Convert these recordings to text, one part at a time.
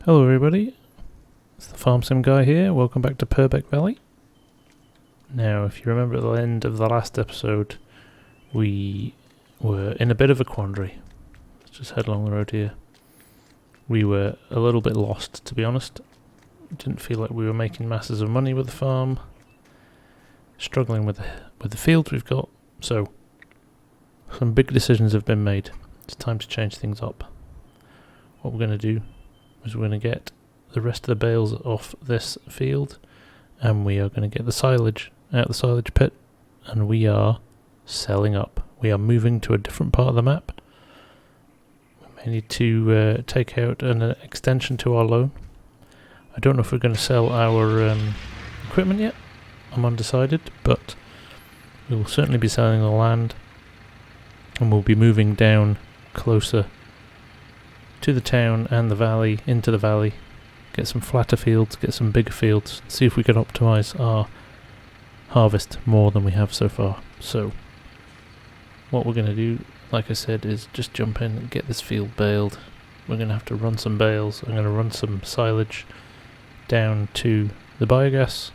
Hello everybody, it's the Farmsim guy here. Welcome back to Purbeck Valley. Now, if you remember at the end of the last episode, we were in a bit of a quandary. Let's just head along the road here. We were a little bit lost, to be honest. Didn't feel like we were making masses of money with the farm. Struggling with the fields we've got. So, some big decisions have been made. It's time to change things up. What we're going to do is we're going to get the rest of the bales off this field, and we are going to get the silage out of the silage pit, and we are selling up. We are moving to a different part of the map. We may need to take out an extension to our loan. I don't know if we're going to sell our equipment yet. I'm undecided, but we will certainly be selling the land, and we'll be moving down closer to the town and the valley, into the valley, get some flatter fields, get some bigger fields, see if we can optimize our harvest more than we have so far. So what we're going to do, like I said, is just jump in and get this field baled. We're going to have to run some bales. I'm going to run some silage down to the biogas,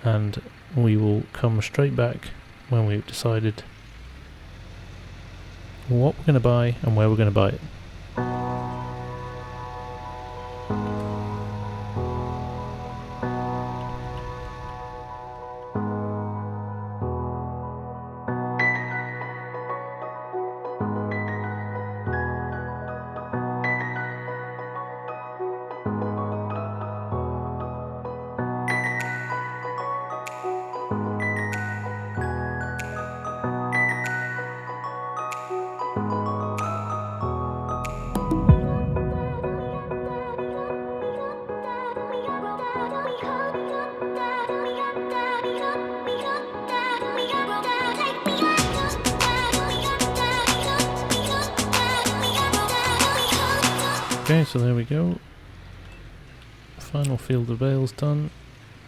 and we will come straight back when we've decided what we're going to buy and where we're going to buy it. Okay, so there we go. Final field of bales done.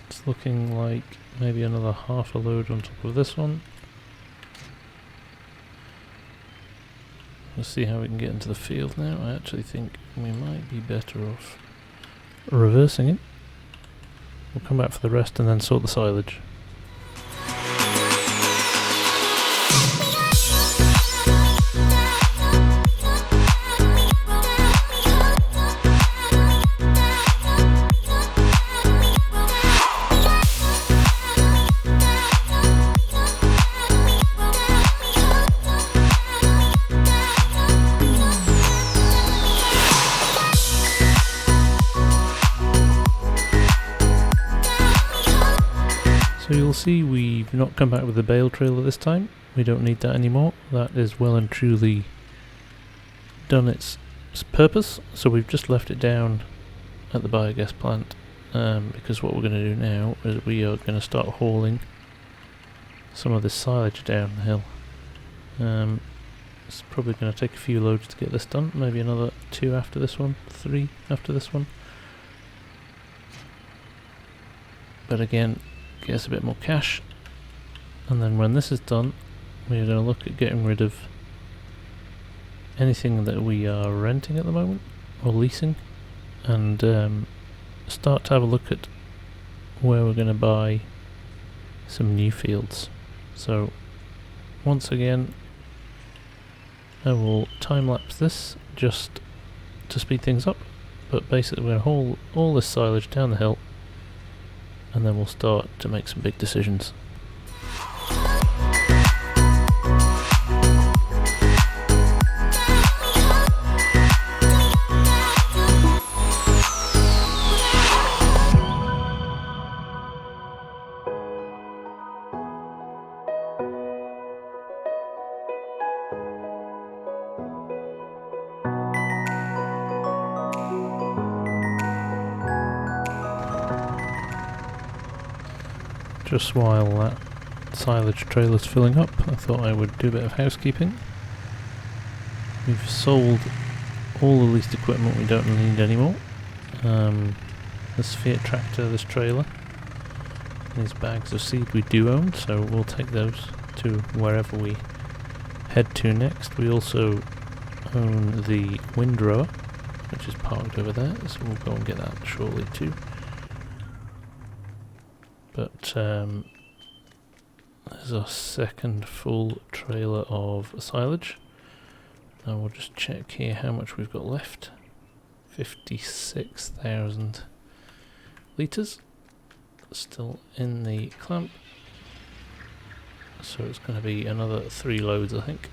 It's looking like maybe another half a load on top of this one. Let's see how we can get into the field now. I actually think we might be better off reversing it. We'll come back for the rest and then sort the silage. So you'll see we've not come back with the bale trailer this time. We don't need that anymore. That is well and truly done its purpose. So we've just left it down at the biogas plant, because what we're going to do now is we are going to start hauling some of this silage down the hill. It's probably going to take a few loads to get this done. Maybe another 2 after this one, 3 after this one. But again, get us a bit more cash, and then when this is done, we're going to look at getting rid of anything that we are renting at the moment or leasing, and start to have a look at where we're going to buy some new fields. So once again, I will time-lapse this just to speed things up, but basically we're going to haul all this silage down the hill, and then we'll start to make some big decisions. Just while that silage trailer's filling up, I thought I would do a bit of housekeeping. We've sold all the leased equipment we don't need anymore. This Fiat tractor, this trailer, these bags of seed we do own, so we'll take those to wherever we head to next. We also own the windrower, which is parked over there, so we'll go and get that shortly too. But there's our second full trailer of silage. Now we'll just check here how much we've got left. 56,000 litres still in the clamp, so it's going to be another 3 loads, I think.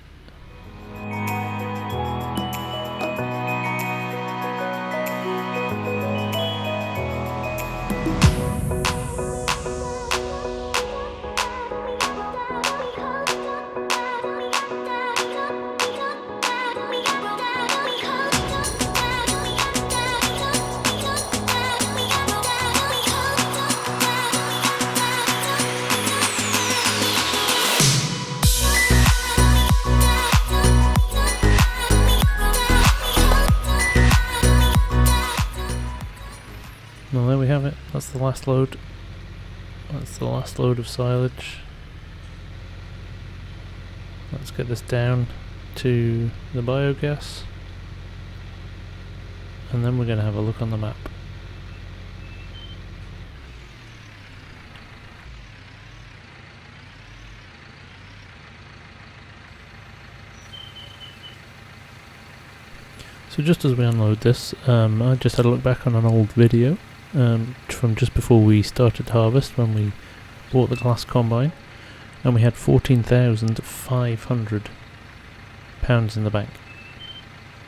Well, there we have it. That's the last load. That's the last load of silage. Let's get this down to the biogas, and then we're going to have a look on the map. So just as we unload this, I just had a look back on an old video from just before we started harvest, when we bought the glass combine, and we had £14,500 in the bank,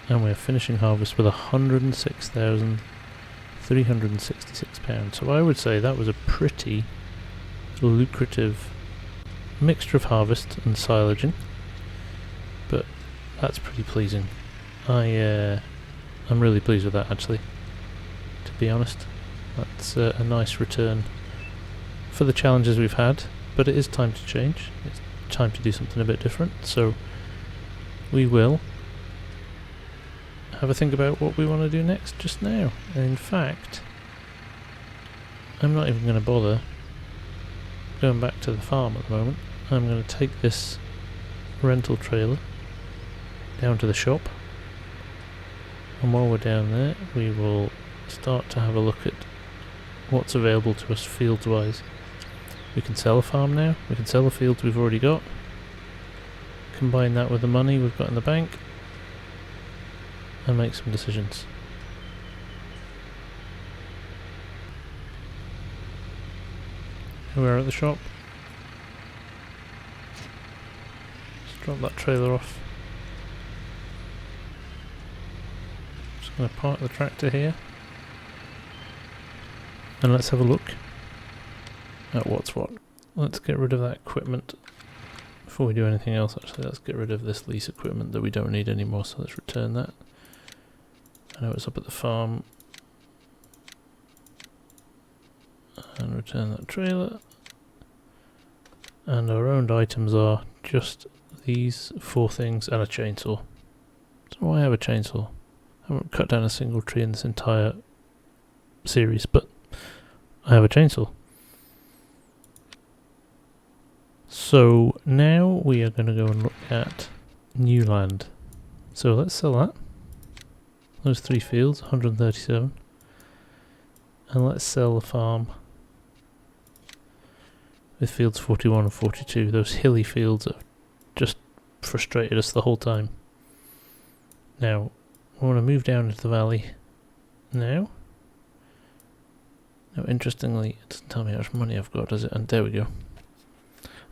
and we're finishing harvest with £106,366. So I would say that was a pretty lucrative mixture of harvest and silaging, but that's pretty pleasing. I'm really pleased with that, actually, to be honest. That's a nice return for the challenges we've had, but it is time to change. It's time to do something a bit different, so we will have a think about what we want to do next just now. And in fact, I'm not even going to bother going back to the farm at the moment. I'm going to take this rental trailer down to the shop, and while we're down there we will start to have a look at what's available to us fields wise. We can sell a farm now, we can sell the fields we've already got, combine that with the money we've got in the bank, and make some decisions. We're at the shop. Just drop that trailer off. Just going to park the tractor here, and let's have a look at what's what. Let's get rid of that equipment before we do anything else. Actually, let's get rid of this lease equipment that we don't need anymore, so let's return that. I know it's up at the farm, and return that trailer. And our owned items are just these 4 things and a chainsaw. So why have a chainsaw? I haven't cut down a single tree in this entire series, but I have a chainsaw. So now we are going to go and look at new land. So let's sell that. Those 3 fields, 137. And let's sell the farm with fields 41 and 42. Those hilly fields have just frustrated us the whole time. Now, I want to move down into the valley now. Now, interestingly, it doesn't tell me how much money I've got, does it? And there we go.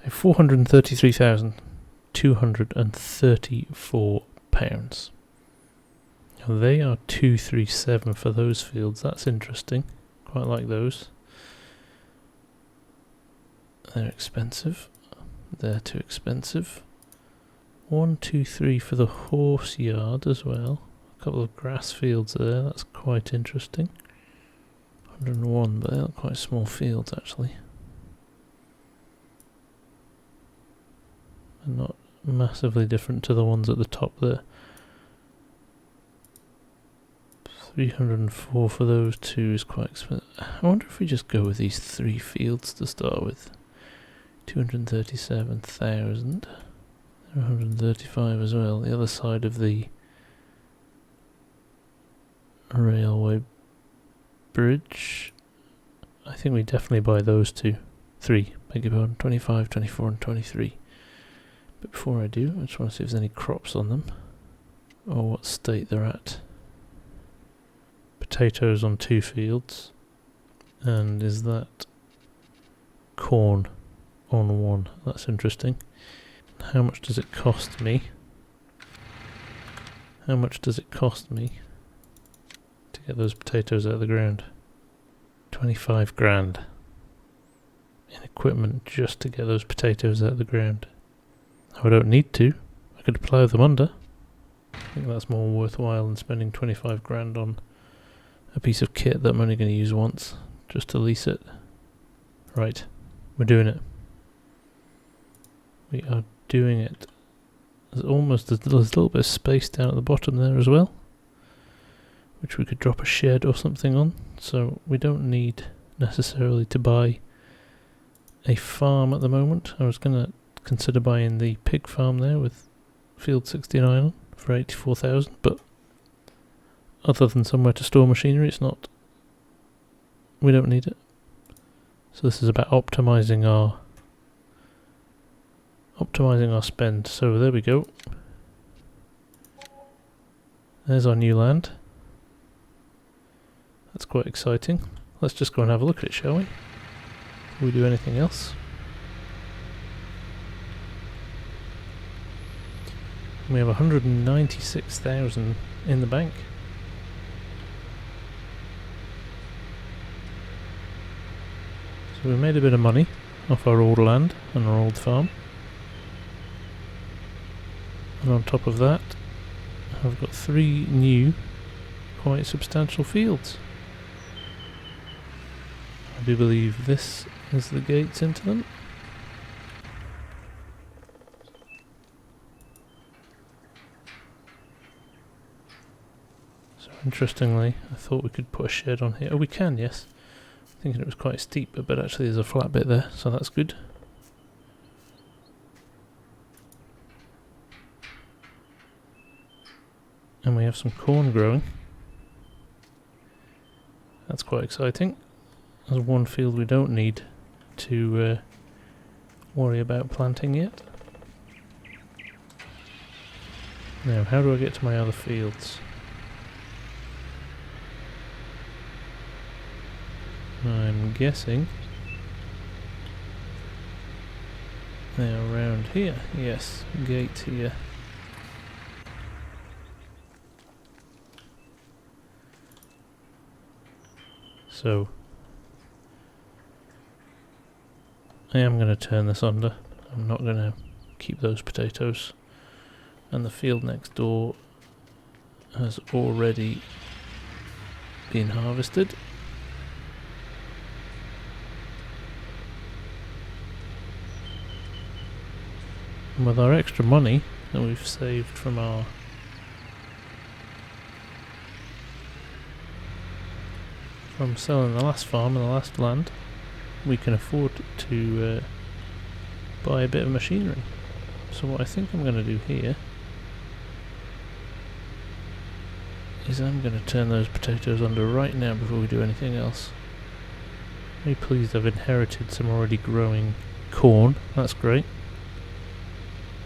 I have £433,234. Now, they are 237 for those fields. That's interesting. Quite like those. They're expensive. They're too expensive. 1, 2, 3 for the horse yard as well. A couple of grass fields there. That's quite interesting. 101, but they're quite small fields actually. And not massively different to the ones at the top there. 304 for those 2 is quite expensive. I wonder if we just go with these 3 fields to start with. 237,000. 135 as well. The other side of the railway bridge. I think we definitely buy those two. 3, beg your pardon, 25, 24 and 23. But before I do, I just want to see if there's any crops on them, or what state they're at. Potatoes on 2 fields, and is that corn on 1? That's interesting. How much does it cost me? How much does it cost me to get those potatoes out of the ground? 25 grand in equipment just to get those potatoes out of the ground. I don't need to. I could plough them under. I think that's more worthwhile than spending 25 grand on a piece of kit that I'm only going to use once, just to lease it. Right, we're doing it. We are doing it. There's a little bit of space down at the bottom there as well, which we could drop a shed or something on, so we don't need necessarily to buy a farm at the moment. I was going to consider buying the pig farm there with field 69 on for 84,000, but other than somewhere to store machinery, we don't need it. So this is about optimizing our spend. So there we go. There's our new land. That's quite exciting. Let's just go and have a look at it, shall we? Before we do anything else. We have 196,000 in the bank. So we made a bit of money off our old land and our old farm. And on top of that, I've got 3 new, quite substantial fields. I do believe this is the gates into them. So interestingly, I thought we could put a shed on here. Oh, we can, yes. Thinking it was quite steep, but actually there's a flat bit there, so that's good. And we have some corn growing. That's quite exciting. There's one field we don't need to worry about planting yet. Now, how do I get to my other fields? I'm guessing they're around here. Yes, gate here. So I am going to turn this under. I'm not going to keep those potatoes. And the field next door has already been harvested. And with our extra money that we've saved from selling the last farm and the last land, we can afford to buy a bit of machinery. So what I think I'm going to do here is I'm going to turn those potatoes under right now before we do anything else. Very pleased I've inherited some already growing corn. That's great,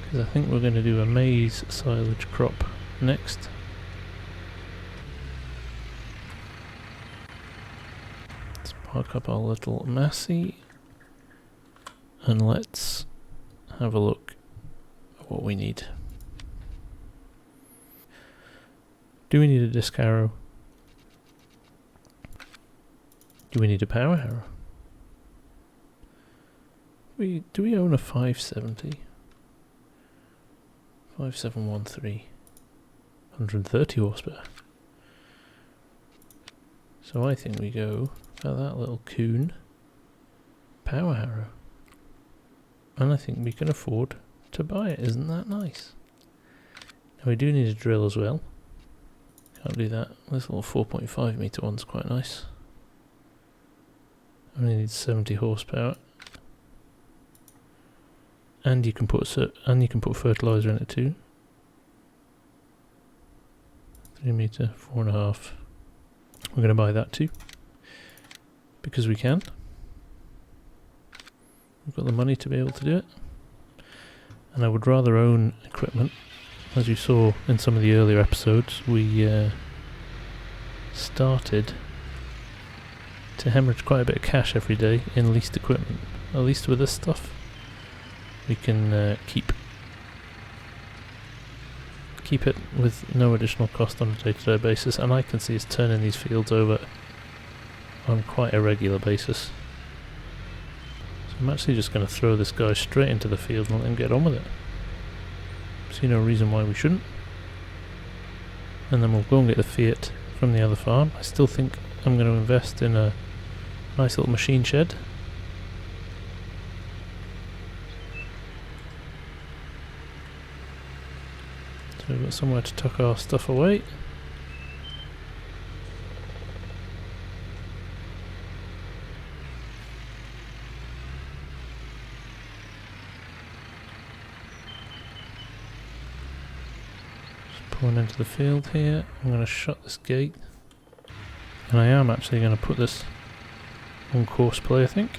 because I think we're going to do a maize silage crop next. Let's park up our little Massey and let's have a look at what we need. Do we need a disc harrow? Do we need a power harrow? Do we own a 570? 5713. 130 horsepower. So I think we go for that little coon power harrow. And I think we can afford to buy it. Isn't that nice? Now we do need a drill as well. Can't do that. This little 4.5 meter one's quite nice. Only needs 70 horsepower. And you can put fertilizer in it too. 3 meter, 4.5. We're going to buy that too, because we can. We've got the money to be able to do it. And I would rather own equipment. As you saw in some of the earlier episodes, we started to hemorrhage quite a bit of cash every day in leased equipment. At least with this stuff, we can keep it with no additional cost on a day-to-day basis, and I can see us turning these fields over on quite a regular basis. So I'm actually just going to throw this guy straight into the field and let him get on with it. See no reason why we shouldn't. And then we'll go and get the Fiat from the other farm. I still think I'm going to invest in a nice little machine shed. So we've got somewhere to tuck our stuff away. Just pulling into the field here. I'm going to shut this gate. And I am actually going to put this on course play, I think.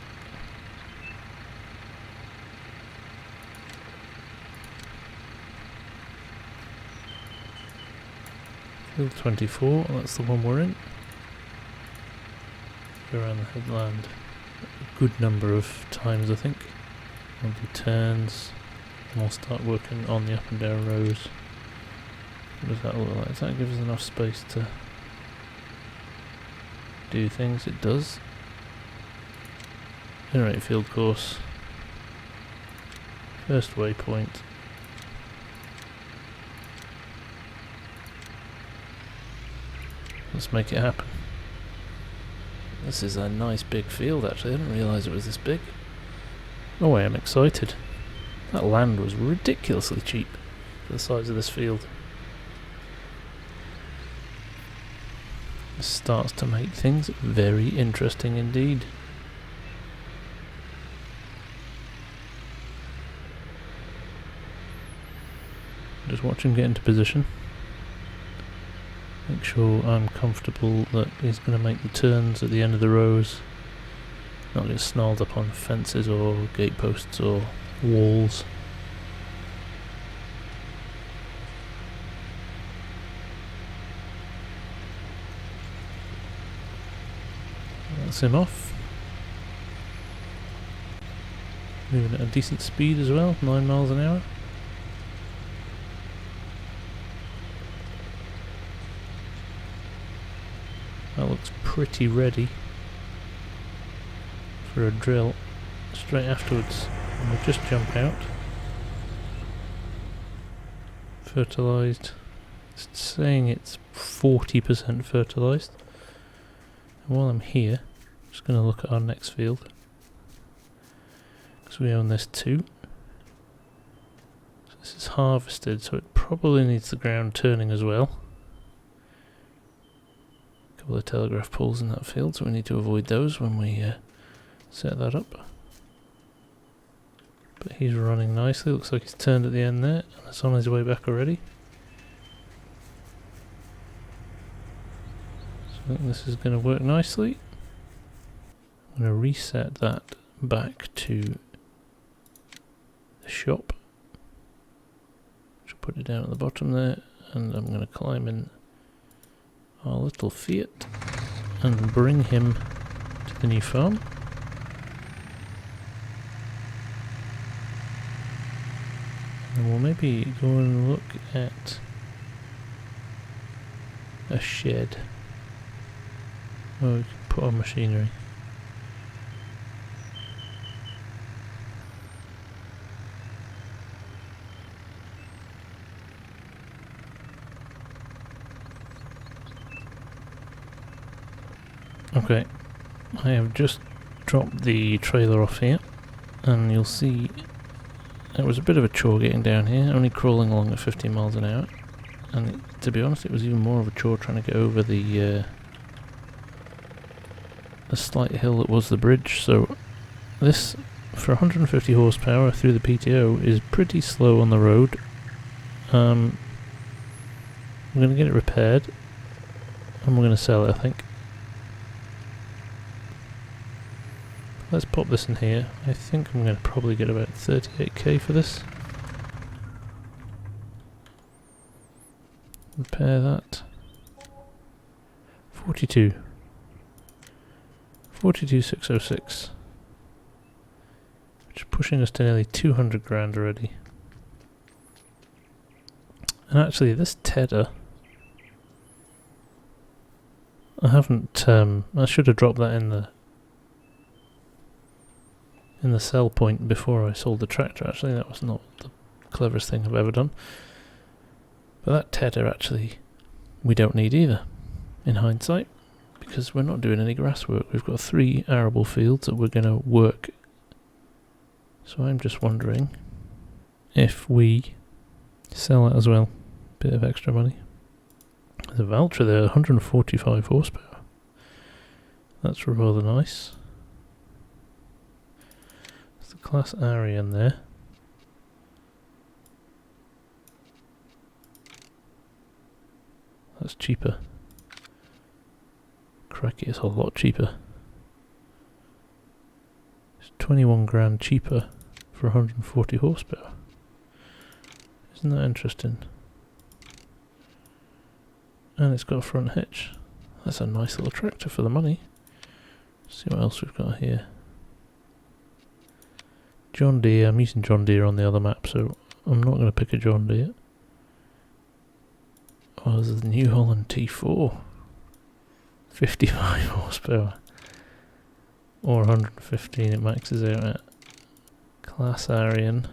Field 24, that's the one we're in. Go around the headland a good number of times, I think. We'll do turns, and we'll start working on the up and down rows. What does that look like? Does that give us enough space to do things? It does. Generate field course. First waypoint. Let's make it happen. This is a nice big field actually, I didn't realise it was this big. Oh, I am excited. That land was ridiculously cheap for the size of this field. This starts to make things very interesting indeed. Just watch him get into position. Make sure I'm comfortable that he's going to make the turns at the end of the rows. Not get snarled up on fences or gateposts or walls. That's him off. Moving at a decent speed as well, 9 miles an hour. That looks pretty ready for a drill straight afterwards. And we'll just jump out. Fertilised. It's saying it's 40% fertilised. And while I'm here, I'm just going to look at our next field. Because we own this too. So this is harvested, so it probably needs the ground turning as well. Couple of telegraph poles in that field, so we need to avoid those when we set that up. But he's running nicely, looks like he's turned at the end there, and it's on his way back already. So I think this is going to work nicely. I'm going to reset that back to the shop. Should put it down at the bottom there, and I'm going to climb in our little Fiat and bring him to the new farm. And we'll maybe go and look at a shed where we can put our machinery. Okay, I have just dropped the trailer off here, and you'll see it was a bit of a chore getting down here, only crawling along at 15 miles an hour, and to be honest it was even more of a chore trying to get over the slight hill that was the bridge. So this, for 150 horsepower through the PTO, is pretty slow on the road. I'm going to get it repaired, and we're going to sell it, I think. let's pop this in here. I think I'm going to probably get about 38k for this. Repair that. 42,606. Which is pushing us to nearly 200 grand already. And actually this tedder, I haven't, I should have dropped that in the sell point before I sold the tractor. Actually, that was not the cleverest thing I've ever done. But that tedder actually we don't need either, in hindsight, because we're not doing any grass work. We've got 3 arable fields that we're going to work. So I'm just wondering if we sell it as well. Bit of extra money. There's a Valtra there, 145 horsepower. That's rather nice. There's the Class Arian there. That's cheaper. Cracky, it's a lot cheaper. It's 21 grand cheaper for 140 horsepower. Isn't that interesting? And it's got a front hitch. That's a nice little tractor for the money. Let's see what else we've got here. John Deere. I'm using John Deere on the other map, so I'm not going to pick a John Deere. Oh, there's the New Holland T4. 55 horsepower. Or 115 it maxes out at. Class Arian.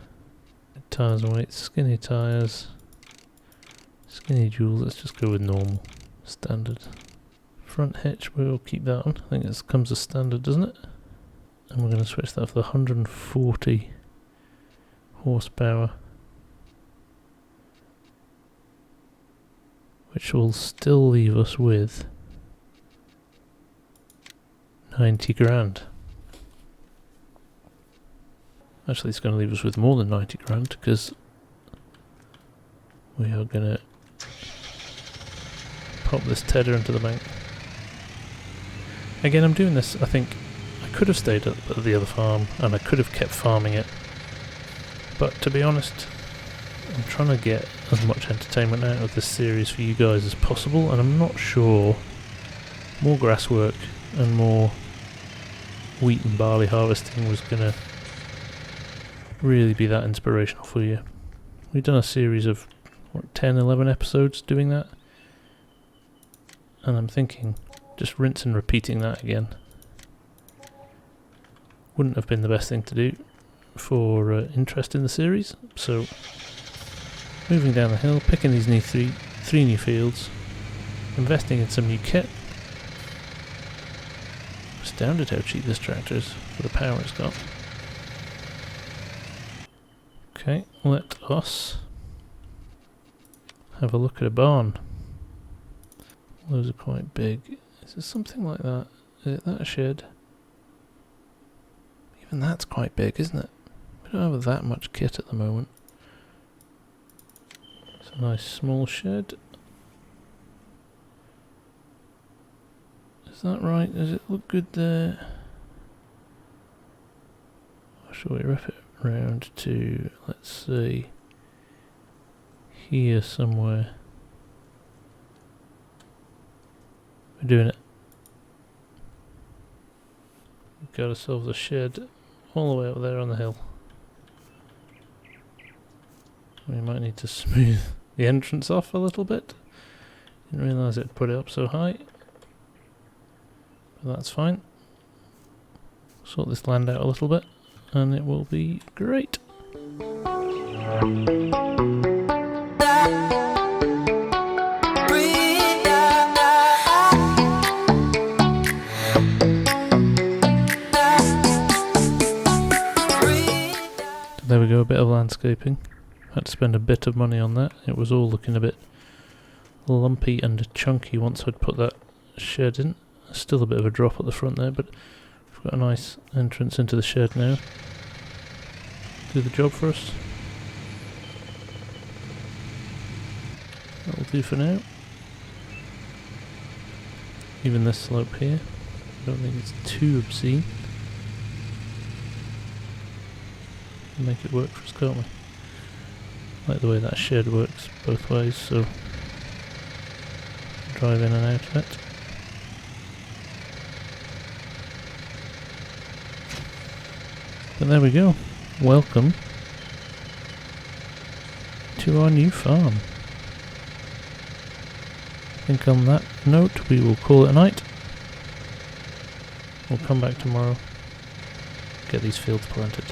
Tyres and weights, skinny tyres. Skinny jewels, let's just go with normal. Standard. Front hitch, we'll keep that on. I think it comes as standard, doesn't it? And we're going to switch that for the 140 horsepower. Which will still leave us with 90 grand. Actually, it's going to leave us with more than 90 grand because we are going to pop this tedder into the bank. Again, I'm doing this, I think I could have stayed at the other farm and I could have kept farming it. But to be honest, I'm trying to get as much entertainment out of this series for you guys as possible, and I'm not sure more grass work and more wheat and barley harvesting was going to really be that inspirational for you. We've done a series of, what, 10, 11 episodes doing that, and I'm thinking just rinse and repeating that again wouldn't have been the best thing to do for interest in the series. So moving down the hill, picking these new three new fields, investing in some new kit. Astounded how cheap this tractor is for the power it's got. Okay, let us have a look at a barn. Those are quite big. Is it something like that? Is it that shed? Even that's quite big, isn't it? We don't have that much kit at the moment. It's a nice small shed. Is that right? Does it look good there? Or shall we wrap it round to, let's see, here somewhere? We're doing it. We've got ourselves a shed all the way up there on the hill. We might need to smooth the entrance off a little bit. Didn't realise it'd put it up so high. But that's fine. Sort this land out a little bit and it will be great. There we go, a bit of landscaping. Had to spend a bit of money on that. It was all looking a bit lumpy and chunky once I'd put that shed in. Still a bit of a drop at the front there, but we've got a nice entrance into the shed now. Do the job for us. That'll do for now. Even this slope here, I don't think it's too obscene. make it work for us, can't we? Like the way that shed works both ways, so drive in and out of it. But there we go. Welcome to our new farm. I think on that note we will call it a night. We'll come back tomorrow, get these fields planted.